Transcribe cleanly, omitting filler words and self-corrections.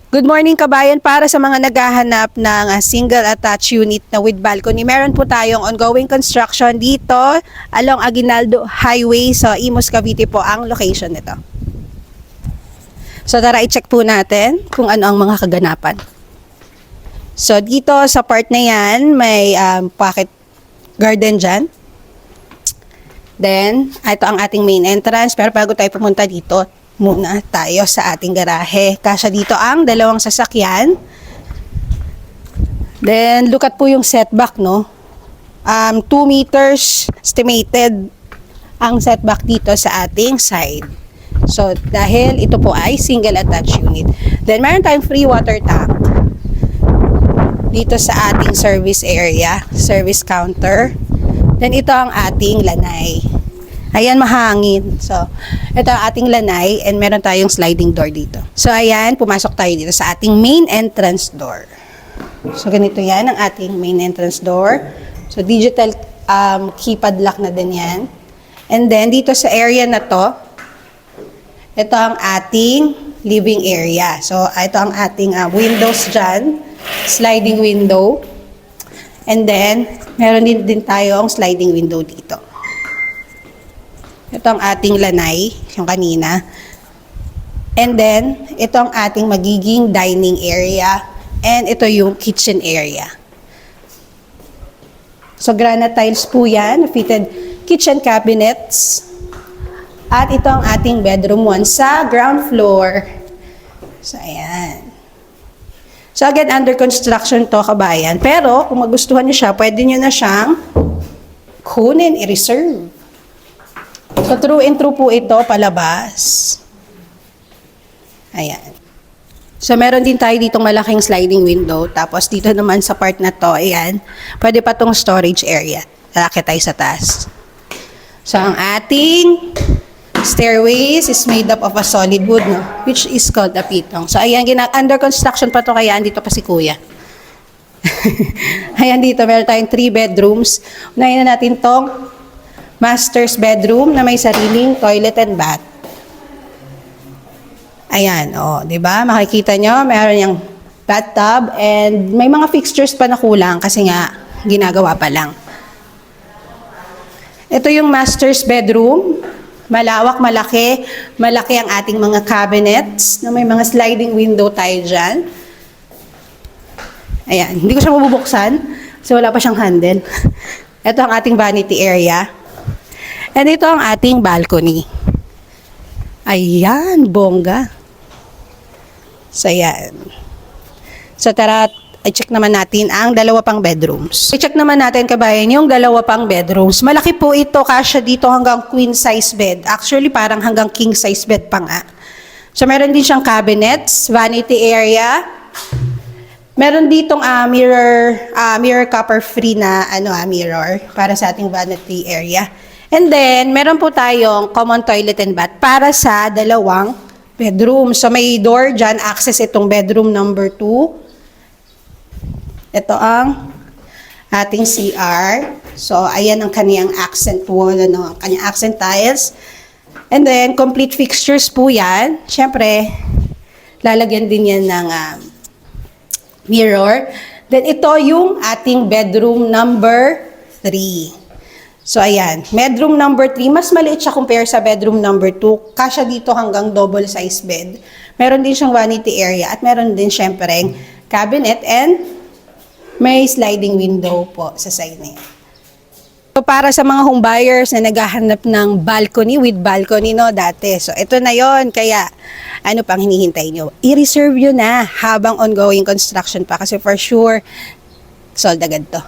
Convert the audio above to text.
Good morning kabayan, para sa mga naghahanap ng single attached unit na with balcony. Meron po tayong ongoing construction dito along Aguinaldo Highway sa Imus, Cavite po ang location nito. So tara i-check po natin kung ano ang mga kaganapan. So dito sa part na yan may pocket garden dyan. Then ito ang ating main entrance, pero bago tayo pumunta dito muna tayo sa ating garahe. Kasya dito ang dalawang sasakyan. Then, look at po yung setback, no? 2 meters estimated ang setback dito sa ating side. So, dahil ito po ay single attached unit. Then, meron tayong free water tank dito sa ating service area, service counter. Then, ito ang ating lanay. Ayan, mahangin. So, ito ang ating lanay and meron tayong sliding door dito. So, ayan, pumasok tayo dito sa ating main entrance door. So, ganito yan ang ating main entrance door. So, digital keypad lock na din yan. And then, dito sa area na to, ito ang ating living area. So, ito ang ating windows dyan. Sliding window. And then, meron din tayong sliding window dito. Ito ang ating lanay, yung kanina. And then, ito ang ating magiging dining area. And ito yung kitchen area. So, granite tiles po yan. Fitted kitchen cabinets. At ito ang ating bedroom 1 sa ground floor. So, ayan. So, again, under construction to, kabayan. Pero, kung magustuhan nyo siya, pwede nyo na siyang kunin, i-reserve. So, through and through po ito, palabas. Ayan. So, meron din tayo ditong malaking sliding window. Tapos, dito naman sa part na to, ayan, pwede pa tong storage area. Lalaki tayo sa taas. So, ang ating stairways is made up of a solid wood, no? Which is called a pitong. So, ayan, under construction pa to, kaya andito pa si Kuya. Ayan, dito, meron tayong 3 bedrooms. Unahin na natin tong master's bedroom na may sariling toilet and bath. Ayan, oh, 'di ba? Makikita nyo, meron yung bathtub and may mga fixtures pa na kulang kasi nga ginagawa pa lang. Ito yung master's bedroom. Malawak, malaki. Malaki ang ating mga cabinets na may mga sliding window tayo dyan. Ayan, hindi ko siya mabubuksan kasi wala pa siyang handle. Ito ang ating vanity area. And ito ang ating balcony. Ayan, bongga. So, ayan. So, tara, i-check naman natin ang dalawa pang bedrooms. I-check naman natin, kabayan, yung dalawa pang bedrooms. Malaki po ito, kasya dito hanggang queen size bed. Actually, parang hanggang king size bed pa nga. So, meron din siyang cabinets, vanity area. Meron ditong mirror copper free na mirror para sa ating vanity area. And then, meron po tayong common toilet and bath para sa dalawang bedroom. So, may door dyan, access itong bedroom number 2. Ito ang ating CR. So, ayan ang kaniyang accent wall, ang kaniyang accent tiles. And then, complete fixtures po yan. Siyempre, lalagyan din yan ng mirror. Then, ito yung ating bedroom number 3. So, ayan. Bedroom number 3, mas maliit siya compare sa bedroom number 2. Kasya dito hanggang double size bed. Meron din siyang vanity area at meron din syempre cabinet and may sliding window po sa side na yan. So, para sa mga home buyers na naghahanap ng balcony with balcony, no, dati. So, ito na yon. Kaya, ano pang hinihintay nyo? I-reserve nyo na habang ongoing construction pa kasi for sure, sold agad to.